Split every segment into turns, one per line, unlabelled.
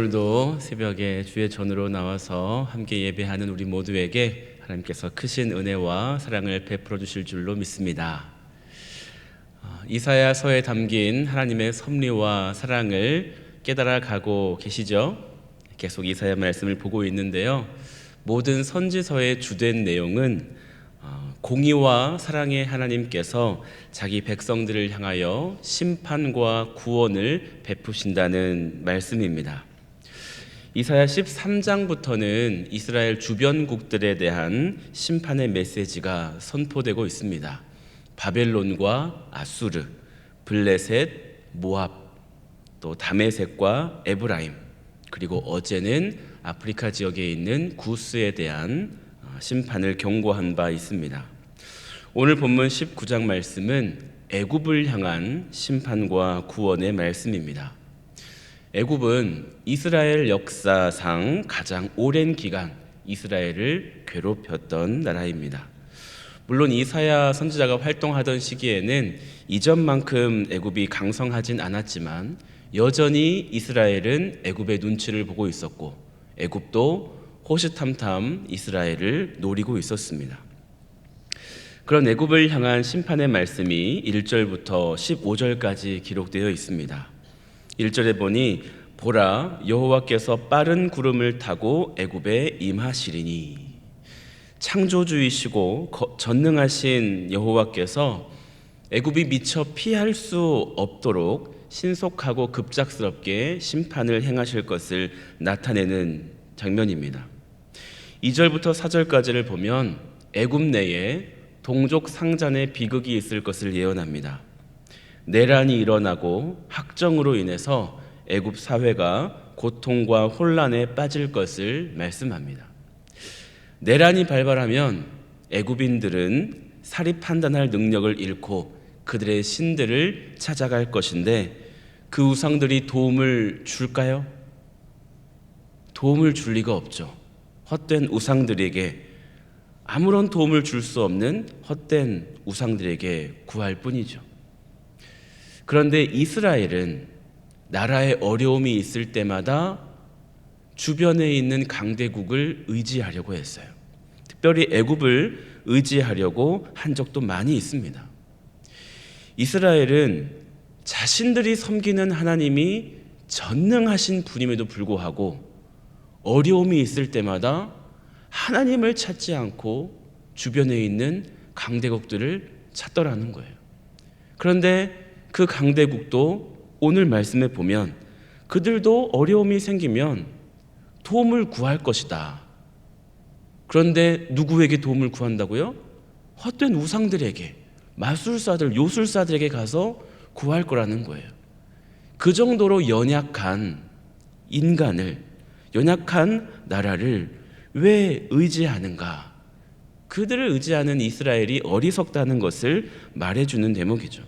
오늘도 새벽에 주의 전으로 나와서 함께 예배하는 우리 모두에게 하나님께서 크신 은혜와 사랑을 베풀어 주실 줄로 믿습니다. 이사야서에 담긴 하나님의 섭리와 사랑을 깨달아 가고 계시죠? 계속 이사야 말씀을 보고 있는데요. 모든 선지서의 주된 내용은 공의와 사랑의 하나님께서 자기 백성들을 향하여 심판과 구원을 베푸신다는 말씀입니다. 이사야 13장부터는 이스라엘 주변국들에 대한 심판의 메시지가 선포되고 있습니다. 바벨론과 아수르, 블레셋, 모압, 또 다메섹과 에브라임, 그리고 어제는 아프리카 지역에 있는 구스에 대한 심판을 경고한 바 있습니다. 오늘 본문 19장 말씀은 애굽을 향한 심판과 구원의 말씀입니다. 애굽은 이스라엘 역사상 가장 오랜 기간 이스라엘을 괴롭혔던 나라입니다. 물론 이사야 선지자가 활동하던 시기에는 이전만큼 애굽이 강성하진 않았지만 여전히 이스라엘은 애굽의 눈치를 보고 있었고 애굽도 호시탐탐 이스라엘을 노리고 있었습니다. 그런 애굽을 향한 심판의 말씀이 1절부터 15절까지 기록되어 있습니다. 1절에 보니 보라 여호와께서 빠른 구름을 타고 애굽에 임하시리니, 창조주이시고 전능하신 여호와께서 애굽이 미처 피할 수 없도록 신속하고 급작스럽게 심판을 행하실 것을 나타내는 장면입니다. 2절부터 4절까지를 보면 애굽 내에 동족 상잔의 비극이 있을 것을 예언합니다. 내란이 일어나고 학정으로 인해서 애굽 사회가 고통과 혼란에 빠질 것을 말씀합니다. 내란이 발발하면 애굽인들은 사리 판단할 능력을 잃고 그들의 신들을 찾아갈 것인데 그 우상들이 도움을 줄까요? 도움을 줄 리가 없죠. 헛된 우상들에게, 아무런 도움을 줄 수 없는 헛된 우상들에게 구할 뿐이죠. 그런데 이스라엘은 나라에 어려움이 있을 때마다 주변에 있는 강대국을 의지하려고 했어요. 특별히 애굽을 의지하려고 한 적도 많이 있습니다. 이스라엘은 자신들이 섬기는 하나님이 전능하신 분임에도 불구하고 어려움이 있을 때마다 하나님을 찾지 않고 주변에 있는 강대국들을 찾더라는 거예요. 그런데 그 강대국도 오늘 말씀에 보면 그들도 어려움이 생기면 도움을 구할 것이다. 그런데 누구에게 도움을 구한다고요? 헛된 우상들에게, 마술사들, 요술사들에게 가서 구할 거라는 거예요. 그 정도로 연약한 인간을, 연약한 나라를 왜 의지하는가? 그들을 의지하는 이스라엘이 어리석다는 것을 말해주는 대목이죠.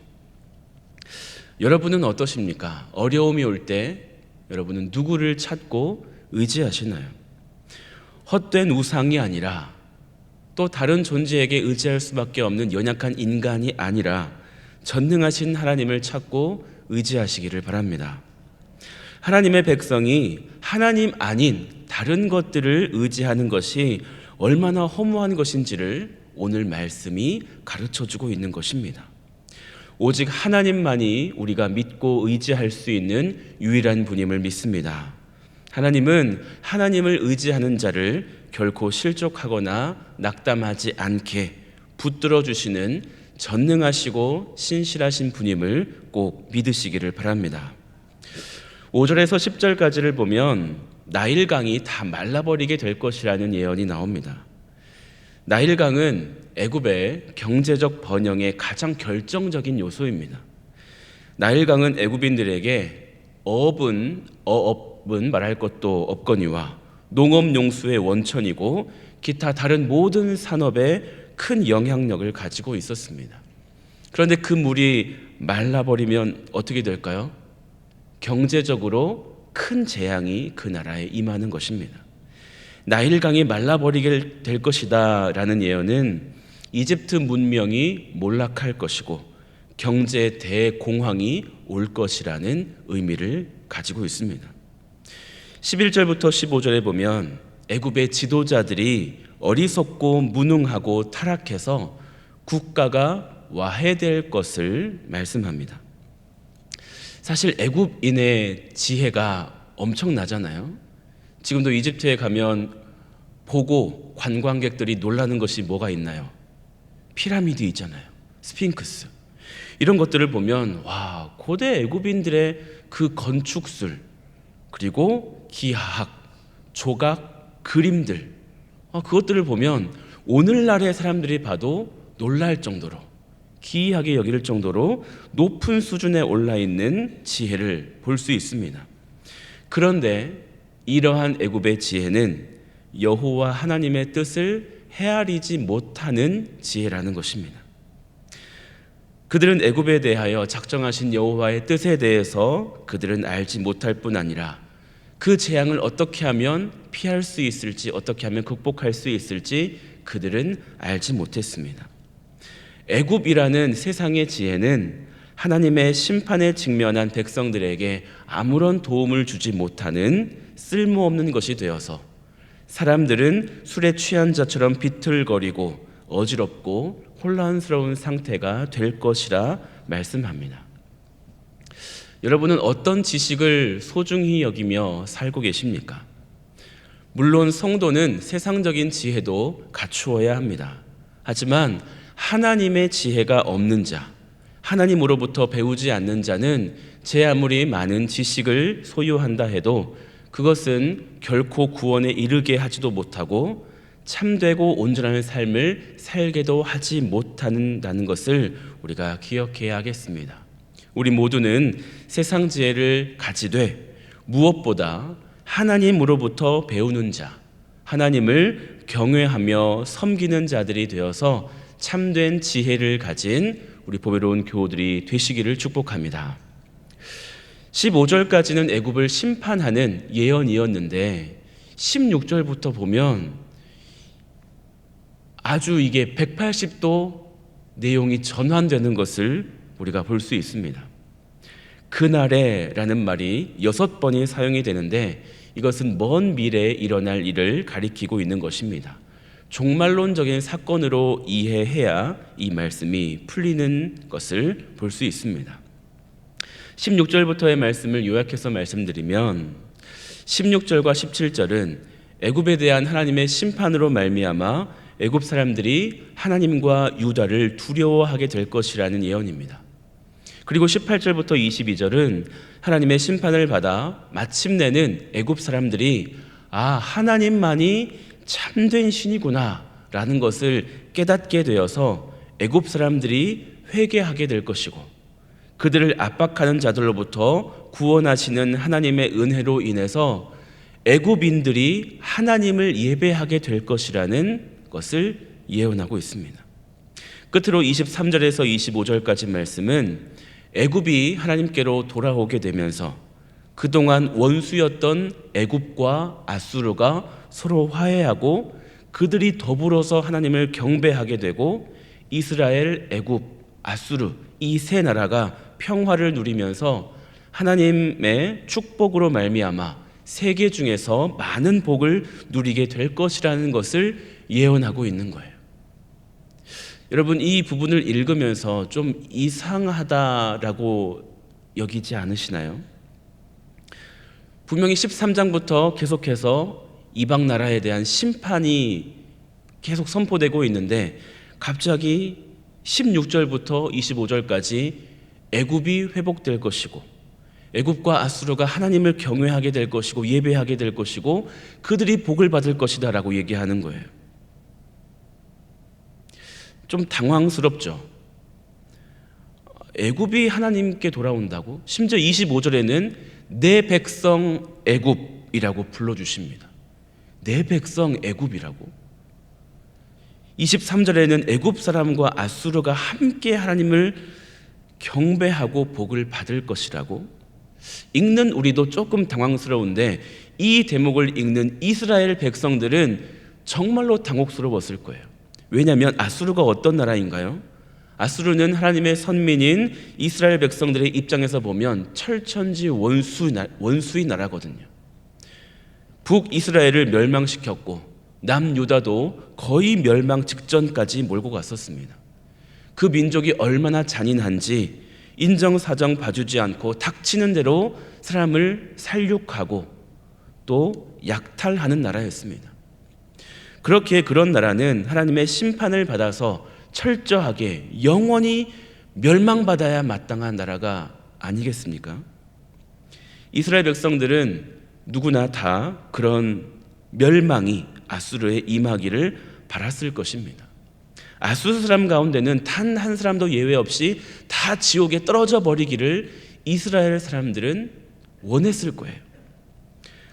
여러분은 어떠십니까? 어려움이 올 때 여러분은 누구를 찾고 의지하시나요? 헛된 우상이 아니라, 또 다른 존재에게 의지할 수밖에 없는 연약한 인간이 아니라 전능하신 하나님을 찾고 의지하시기를 바랍니다. 하나님의 백성이 하나님 아닌 다른 것들을 의지하는 것이 얼마나 허무한 것인지를 오늘 말씀이 가르쳐주고 있는 것입니다. 오직 하나님만이 우리가 믿고 의지할 수 있는 유일한 분임을 믿습니다. 하나님은 하나님을 의지하는 자를 결코 실족하거나 낙담하지 않게 붙들어 주시는 전능하시고 신실하신 분임을 꼭 믿으시기를 바랍니다. 5절에서 10절까지를 보면 나일강이 다 말라버리게 될 것이라는 예언이 나옵니다. 나일강은 애굽의 경제적 번영의 가장 결정적인 요소입니다. 나일강은 애굽인들에게 어업은 말할 것도 없거니와 농업용수의 원천이고 기타 다른 모든 산업에 큰 영향력을 가지고 있었습니다. 그런데 그 물이 말라버리면 어떻게 될까요? 경제적으로 큰 재앙이 그 나라에 임하는 것입니다. 나일강이 말라버리게 될 것이다 라는 예언은 이집트 문명이 몰락할 것이고 경제 대공황이 올 것이라는 의미를 가지고 있습니다. 11절부터 15절에 보면 애굽의 지도자들이 어리석고 무능하고 타락해서 국가가 와해될 것을 말씀합니다. 사실 애굽인의 지혜가 엄청나잖아요. 지금도 이집트에 가면 보고 관광객들이 놀라는 것이 뭐가 있나요? 피라미드 있잖아요. 스핑크스. 이런 것들을 보면 와, 고대 애굽인들의 그 건축술, 그리고 기하학, 조각, 그림들, 그것들을 보면 오늘날의 사람들이 봐도 놀랄 정도로, 기이하게 여길 정도로 높은 수준에 올라 있는 지혜를 볼 수 있습니다. 그런데 이러한 애굽의 지혜는 여호와 하나님의 뜻을 헤아리지 못하는 지혜라는 것입니다. 그들은 애굽에 대하여 작정하신 여호와의 뜻에 대해서 그들은 알지 못할 뿐 아니라 그 재앙을 어떻게 하면 피할 수 있을지, 어떻게 하면 극복할 수 있을지 그들은 알지 못했습니다. 애굽이라는 세상의 지혜는 하나님의 심판에 직면한 백성들에게 아무런 도움을 주지 못하는 쓸모없는 것이 되어서 사람들은 술에 취한 자처럼 비틀거리고 어지럽고 혼란스러운 상태가 될 것이라 말씀합니다. 여러분은 어떤 지식을 소중히 여기며 살고 계십니까? 물론 성도는 세상적인 지혜도 갖추어야 합니다. 하지만 하나님의 지혜가 없는 자, 하나님으로부터 배우지 않는 자는 제 아무리 많은 지식을 소유한다 해도 그것은 결코 구원에 이르게 하지도 못하고 참되고 온전한 삶을 살게도 하지 못한다는 것을 우리가 기억해야 하겠습니다. 우리 모두는 세상 지혜를 가지되 무엇보다 하나님으로부터 배우는 자, 하나님을 경외하며 섬기는 자들이 되어서 참된 지혜를 가진 우리 보배로운 교우들이 되시기를 축복합니다. 15절까지는 애굽을 심판하는 예언이었는데 16절부터 보면 아주 이게 180도 내용이 전환되는 것을 우리가 볼 수 있습니다. 그날에라는 말이 6번이 사용이 되는데 이것은 먼 미래에 일어날 일을 가리키고 있는 것입니다. 종말론적인 사건으로 이해해야 이 말씀이 풀리는 것을 볼 수 있습니다. 16절부터의 말씀을 요약해서 말씀드리면 16절과 17절은 애굽에 대한 하나님의 심판으로 말미암아 애굽 사람들이 하나님과 유다를 두려워하게 될 것이라는 예언입니다. 그리고 18절부터 22절은 하나님의 심판을 받아 마침내는 애굽 사람들이 하나님만이 참된 신이구나 라는 것을 깨닫게 되어서 애굽 사람들이 회개하게 될 것이고 그들을 압박하는 자들로부터 구원하시는 하나님의 은혜로 인해서 애굽인들이 하나님을 예배하게 될 것이라는 것을 예언하고 있습니다. 끝으로 23절에서 25절까지 말씀은 애굽이 하나님께로 돌아오게 되면서 그동안 원수였던 애굽과 아수르가 서로 화해하고 그들이 더불어서 하나님을 경배하게 되고 이스라엘, 애굽, 아수르 이 세 나라가 평화를 누리면서 하나님의 축복으로 말미암아 세계 중에서 많은 복을 누리게 될 것이라는 것을 예언하고 있는 거예요. 여러분, 이 부분을 읽으면서 좀 이상하다라고 여기지 않으시나요? 분명히 13장부터 계속해서 이방 나라에 대한 심판이 계속 선포되고 있는데 갑자기 16절부터 25절까지 애굽이 회복될 것이고 애굽과 아수르가 하나님을 경외하게 될 것이고 예배하게 될 것이고 그들이 복을 받을 것이다 라고 얘기하는 거예요. 좀 당황스럽죠. 애굽이 하나님께 돌아온다고? 심지어 25절에는 내 백성 애굽이라고 불러주십니다. 내 백성 애굽이라고? 23절에는 애굽 사람과 아수르가 함께 하나님을 경배하고 복을 받을 것이라고? 읽는 우리도 조금 당황스러운데 이 대목을 읽는 이스라엘 백성들은 정말로 당혹스러웠을 거예요. 왜냐하면 아수르가 어떤 나라인가요? 아수르는 하나님의 선민인 이스라엘 백성들의 입장에서 보면 철천지 원수의 나라거든요. 북이스라엘을 멸망시켰고 남유다도 거의 멸망 직전까지 몰고 갔었습니다. 그 민족이 얼마나 잔인한지 인정사정 봐주지 않고 닥치는 대로 사람을 살육하고 또 약탈하는 나라였습니다. 그렇게 그런 나라는 하나님의 심판을 받아서 철저하게 영원히 멸망받아야 마땅한 나라가 아니겠습니까? 이스라엘 백성들은 누구나 다 그런 멸망이 아수르에 임하기를 바랐을 것입니다. 아수르 사람 가운데는 단 한 사람도 예외 없이 다 지옥에 떨어져 버리기를 이스라엘 사람들은 원했을 거예요.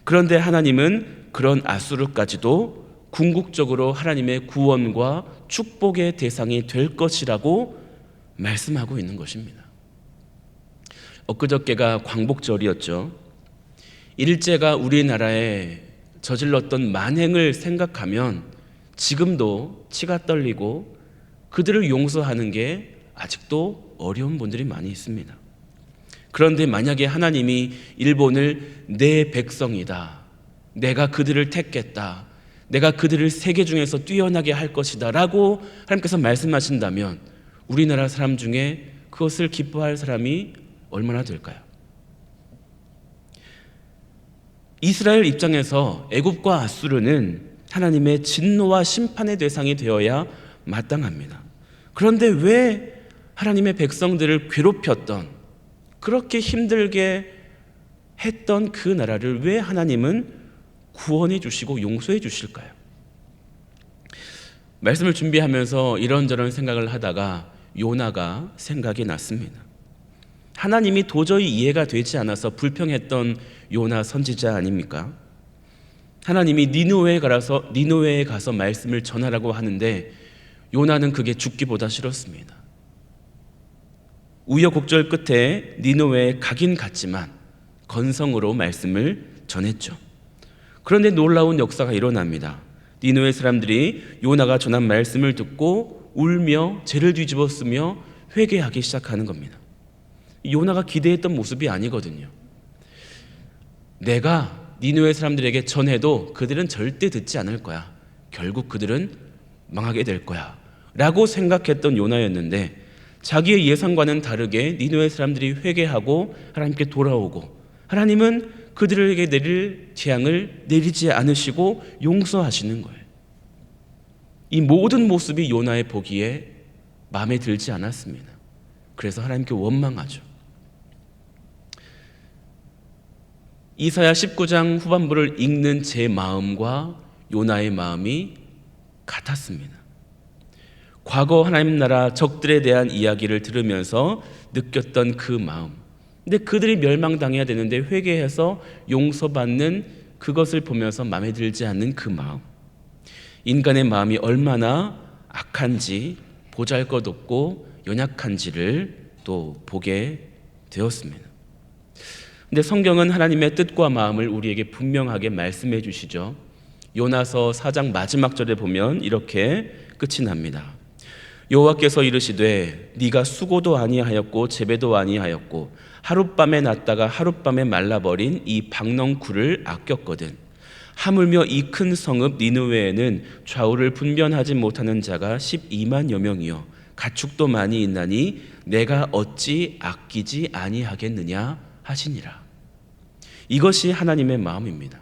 그런데 하나님은 그런 아수르까지도 궁극적으로 하나님의 구원과 축복의 대상이 될 것이라고 말씀하고 있는 것입니다. 엊그저께가 광복절이었죠. 일제가 우리나라에 저질렀던 만행을 생각하면 지금도 치가 떨리고 그들을 용서하는 게 아직도 어려운 분들이 많이 있습니다. 그런데 만약에 하나님이 일본을 내 백성이다, 내가 그들을 택겠다, 내가 그들을 세계 중에서 뛰어나게 할 것이다 라고 하나님께서 말씀하신다면 우리나라 사람 중에 그것을 기뻐할 사람이 얼마나 될까요? 이스라엘 입장에서 애굽과 아수르는 하나님의 진노와 심판의 대상이 되어야 마땅합니다. 그런데 왜 하나님의 백성들을 괴롭혔던, 그렇게 힘들게 했던 그 나라를 왜 하나님은 구원해 주시고 용서해 주실까요? 말씀을 준비하면서 이런저런 생각을 하다가 요나가 생각이 났습니다. 하나님이 도저히 이해가 되지 않아서 불평했던 요나 선지자 아닙니까? 하나님이 니느웨에 가서 말씀을 전하라고 하는데 요나는 그게 죽기보다 싫었습니다. 우여곡절 끝에 니느웨에 가긴 갔지만 건성으로 말씀을 전했죠. 그런데 놀라운 역사가 일어납니다. 니느웨 사람들이 요나가 전한 말씀을 듣고 울며 죄를 뒤집어쓰며 회개하기 시작하는 겁니다. 요나가 기대했던 모습이 아니거든요. 내가 니느웨 사람들에게 전해도 그들은 절대 듣지 않을 거야. 결국 그들은 망하게 될 거야 라고 생각했던 요나였는데 자기의 예상과는 다르게 니느웨 사람들이 회개하고 하나님께 돌아오고 하나님은 그들에게 내릴 재앙을 내리지 않으시고 용서하시는 거예요. 이 모든 모습이 요나의 보기에 마음에 들지 않았습니다. 그래서 하나님께 원망하죠. 이사야 19장 후반부를 읽는 제 마음과 요나의 마음이 같았습니다. 과거 하나님 나라 적들에 대한 이야기를 들으면서 느꼈던 그 마음, 근데 그들이 멸망당해야 되는데 회개해서 용서받는 그것을 보면서 마음에 들지 않는 그 마음, 인간의 마음이 얼마나 악한지, 보잘것없고 연약한지를 또 보게 되었습니다. 근데 성경은 하나님의 뜻과 마음을 우리에게 분명하게 말씀해 주시죠. 요나서 4장 마지막 절에 보면 이렇게 끝이 납니다. 여호와께서 이르시되 네가 수고도 아니하였고 재배도 아니하였고 하룻밤에 났다가 하룻밤에 말라버린 이 박넝쿨을 아꼈거든. 하물며 이 큰 성읍 니느웨에는 좌우를 분변하지 못하는 자가 12만여 명이요 가축도 많이 있나니 내가 어찌 아끼지 아니하겠느냐 하시니라. 이것이 하나님의 마음입니다.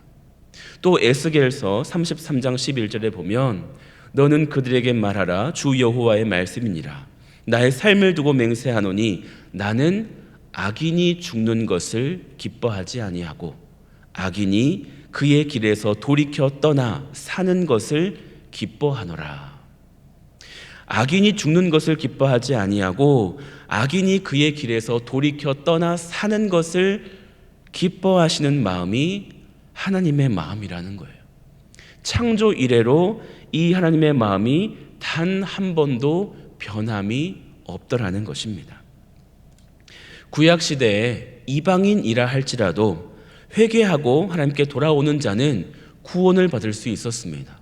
또 에스겔서 33장 11절에 보면 너는 그들에게 말하라 주 여호와의 말씀이니라. 나의 삶을 두고 맹세하노니 나는 악인이 죽는 것을 기뻐하지 아니하고 악인이 그의 길에서 돌이켜 떠나 사는 것을 기뻐하노라. 악인이 죽는 것을 기뻐하지 아니하고 악인이 그의 길에서 돌이켜 떠나 사는 것을 기뻐하시는 마음이 하나님의 마음이라는 거예요. 창조 이래로 이 하나님의 마음이 단 한 번도 변함이 없더라는 것입니다. 구약 시대에 이방인이라 할지라도 회개하고 하나님께 돌아오는 자는 구원을 받을 수 있었습니다.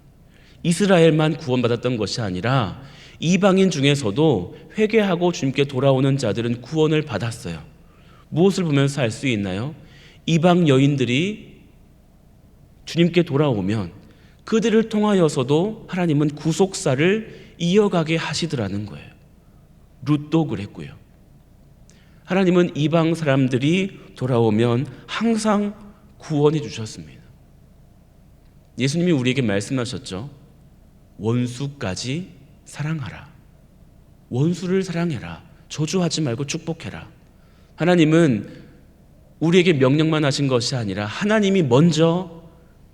이스라엘만 구원받았던 것이 아니라 이방인 중에서도 회개하고 주님께 돌아오는 자들은 구원을 받았어요. 무엇을 보면서 알 수 있나요? 이방 여인들이 주님께 돌아오면 그들을 통하여서도 하나님은 구속사를 이어가게 하시더라는 거예요. 룻도 그랬고요. 하나님은 이방 사람들이 돌아오면 항상 구원해 주셨습니다. 예수님이 우리에게 말씀하셨죠. 원수까지 사랑하라. 원수를 사랑해라. 저주하지 말고 축복해라. 하나님은 우리에게 명령만 하신 것이 아니라 하나님이 먼저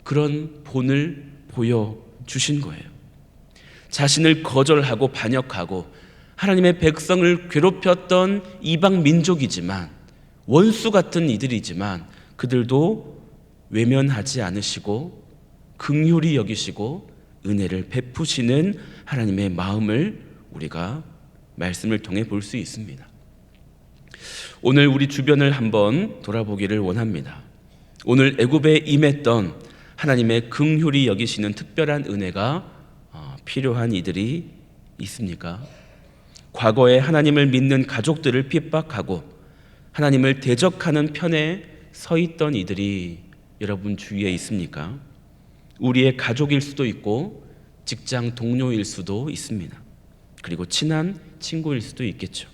그런 본을 보여주신 거예요. 자신을 거절하고 반역하고 하나님의 백성을 괴롭혔던 이방 민족이지만, 원수 같은 이들이지만 그들도 외면하지 않으시고 긍휼히 여기시고 은혜를 베푸시는 하나님의 마음을 우리가 말씀을 통해 볼 수 있습니다. 오늘 우리 주변을 한번 돌아보기를 원합니다. 오늘 애굽에 임했던 하나님의 긍휼히 여기시는 특별한 은혜가 필요한 이들이 있습니까? 과거에 하나님을 믿는 가족들을 핍박하고 하나님을 대적하는 편에 서 있던 이들이 여러분 주위에 있습니까? 우리의 가족일 수도 있고 직장 동료일 수도 있습니다. 그리고 친한 친구일 수도 있겠죠.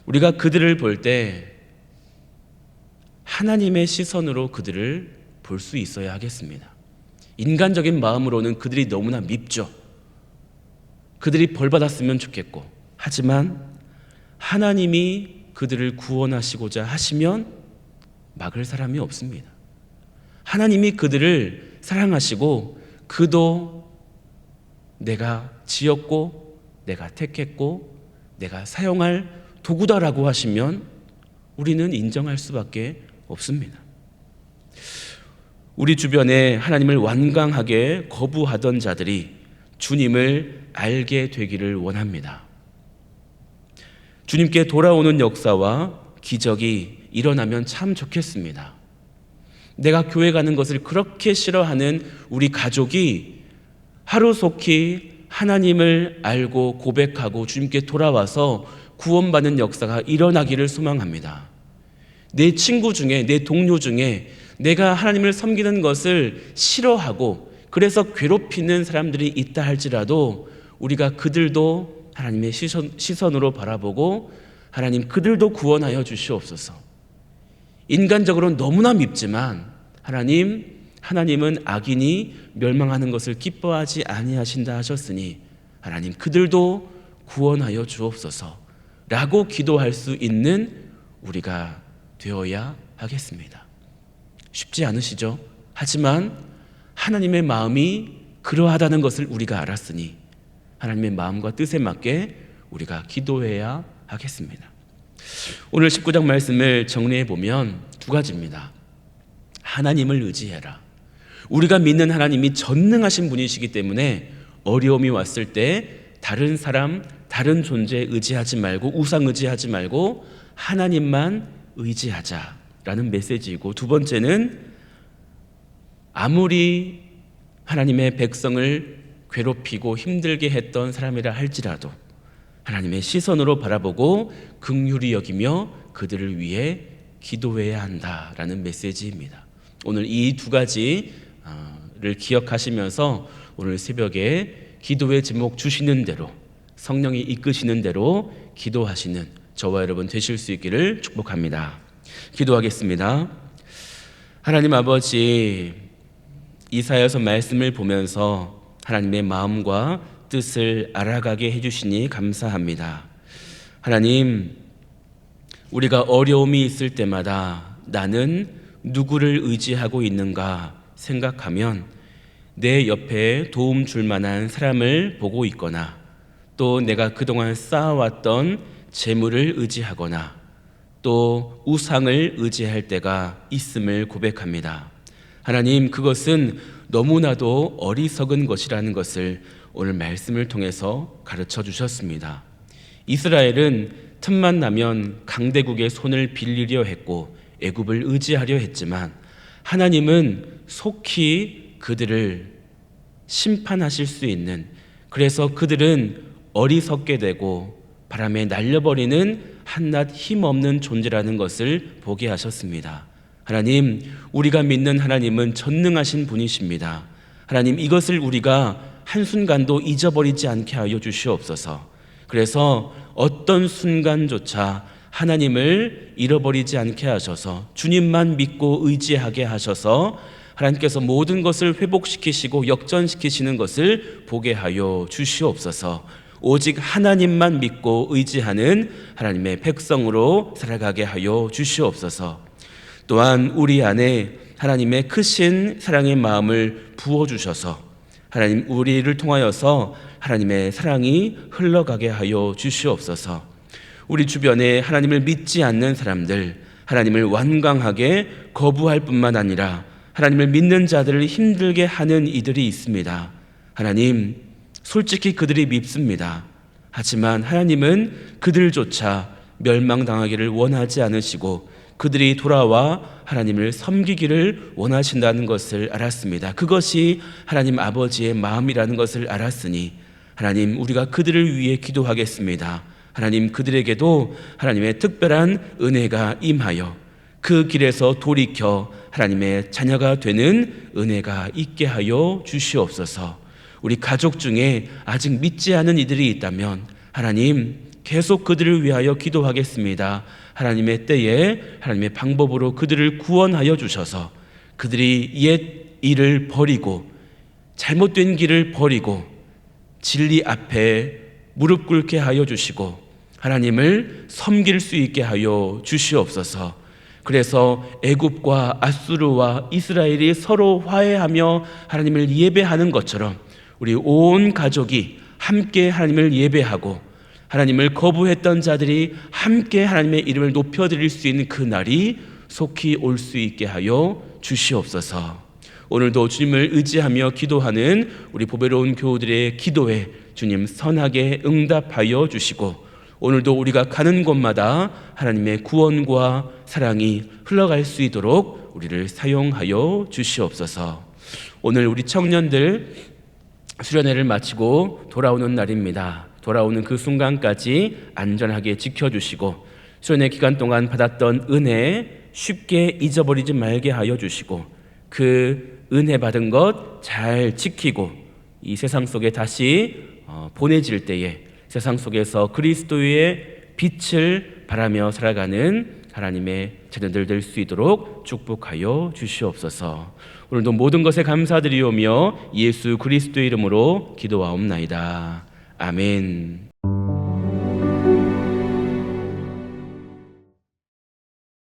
우리가 그들을 볼 때 하나님의 시선으로 그들을 볼 수 있어야 하겠습니다. 인간적인 마음으로는 그들이 너무나 밉죠. 그들이 벌 받았으면 좋겠고, 하지만 하나님이 그들을 구원하시고자 하시면 막을 사람이 없습니다. 하나님이 그들을 사랑하시고 그도 내가 지었고 내가 택했고 내가 사용할 도구다라고 하시면 우리는 인정할 수밖에 없습니다. 우리 주변에 하나님을 완강하게 거부하던 자들이 주님을 알게 되기를 원합니다. 주님께 돌아오는 역사와 기적이 일어나면 참 좋겠습니다. 내가 교회 가는 것을 그렇게 싫어하는 우리 가족이 하루속히 하나님을 알고 고백하고 주님께 돌아와서 구원받는 역사가 일어나기를 소망합니다. 내 친구 중에, 내 동료 중에 내가 하나님을 섬기는 것을 싫어하고 그래서 괴롭히는 사람들이 있다 할지라도 우리가 그들도 하나님의 시선으로 바라보고 하나님 그들도 구원하여 주시옵소서. 인간적으로는 너무나 밉지만 하나님은 악인이 멸망하는 것을 기뻐하지 아니하신다 하셨으니 하나님 그들도 구원하여 주옵소서 라고 기도할 수 있는 우리가 되어야 하겠습니다. 쉽지 않으시죠? 하지만 하나님의 마음이 그러하다는 것을 우리가 알았으니 하나님의 마음과 뜻에 맞게 우리가 기도해야 하겠습니다. 오늘 19장 말씀을 정리해 보면 두 가지입니다. 하나님을 의지해라. 우리가 믿는 하나님이 전능하신 분이시기 때문에 어려움이 왔을 때 다른 사람, 다른 존재 의지하지 말고 우상 의지하지 말고 하나님만 의지하자라는 메시지이고, 두 번째는 아무리 하나님의 백성을 괴롭히고 힘들게 했던 사람이라 할지라도 하나님의 시선으로 바라보고 긍휼히 여기며 그들을 위해 기도해야 한다라는 메시지입니다. 오늘 이 두 가지를 기억하시면서 오늘 새벽에 기도의 제목 주시는 대로 성령이 이끄시는 대로 기도하시는 저와 여러분 되실 수 있기를 축복합니다. 기도하겠습니다. 하나님 아버지, 이사야서 말씀을 보면서 하나님의 마음과 뜻을 알아가게 해주시니 감사합니다. 하나님, 우리가 어려움이 있을 때마다 나는 누구를 의지하고 있는가 생각하면 내 옆에 도움 줄 만한 사람을 보고 있거나 또 내가 그동안 쌓아왔던 재물을 의지하거나 또 우상을 의지할 때가 있음을 고백합니다. 하나님, 그것은 너무나도 어리석은 것이라는 것을 오늘 말씀을 통해서 가르쳐 주셨습니다. 이스라엘은 틈만 나면 강대국의 손을 빌리려 했고 애굽을 의지하려 했지만 하나님은 속히 그들을 심판하실 수 있는, 그래서 그들은 어리석게 되고 바람에 날려버리는 한낱 힘없는 존재라는 것을 보게 하셨습니다. 하나님, 우리가 믿는 하나님은 전능하신 분이십니다. 하나님, 이것을 우리가 한순간도 잊어버리지 않게 하여 주시옵소서. 그래서 어떤 순간조차 하나님을 잃어버리지 않게 하셔서 주님만 믿고 의지하게 하셔서 하나님께서 모든 것을 회복시키시고 역전시키시는 것을 보게 하여 주시옵소서. 오직 하나님만 믿고 의지하는 하나님의 백성으로 살아가게 하여 주시옵소서. 또한 우리 안에 하나님의 크신 사랑의 마음을 부어주셔서 하나님, 우리를 통하여서 하나님의 사랑이 흘러가게 하여 주시옵소서. 우리 주변에 하나님을 믿지 않는 사람들, 하나님을 완강하게 거부할 뿐만 아니라 하나님을 믿는 자들을 힘들게 하는 이들이 있습니다. 하나님, 솔직히 그들이 밉습니다. 하지만 하나님은 그들조차 멸망당하기를 원하지 않으시고 그들이 돌아와 하나님을 섬기기를 원하신다는 것을 알았습니다. 그것이 하나님 아버지의 마음이라는 것을 알았으니 하나님, 우리가 그들을 위해 기도하겠습니다. 하나님, 그들에게도 하나님의 특별한 은혜가 임하여 그 길에서 돌이켜 하나님의 자녀가 되는 은혜가 있게 하여 주시옵소서. 우리 가족 중에 아직 믿지 않은 이들이 있다면 하나님, 계속 그들을 위하여 기도하겠습니다. 하나님의 때에 하나님의 방법으로 그들을 구원하여 주셔서 그들이 옛 일을 버리고 잘못된 길을 버리고 진리 앞에 무릎 꿇게 하여 주시고 하나님을 섬길 수 있게 하여 주시옵소서. 그래서 애굽과 아수르와 이스라엘이 서로 화해하며 하나님을 예배하는 것처럼 우리 온 가족이 함께 하나님을 예배하고 하나님을 거부했던 자들이 함께 하나님의 이름을 높여드릴 수 있는 그 날이 속히 올 수 있게 하여 주시옵소서. 오늘도 주님을 의지하며 기도하는 우리 보배로운 교우들의 기도에 주님 선하게 응답하여 주시고 오늘도 우리가 가는 곳마다 하나님의 구원과 사랑이 흘러갈 수 있도록 우리를 사용하여 주시옵소서. 오늘 우리 청년들 수련회를 마치고 돌아오는 날입니다. 돌아오는 그 순간까지 안전하게 지켜주시고 수련회 기간 동안 받았던 은혜 쉽게 잊어버리지 말게 하여 주시고 그 은혜 받은 것 잘 지키고 이 세상 속에 다시 보내질 때에 세상 속에서 그리스도의 빛을 바라며 살아가는 하나님의 자녀들 될 수 있도록 축복하여 주시옵소서. 오늘도 모든 것에 감사드리오며 예수 그리스도의 이름으로 기도하옵나이다. 아멘.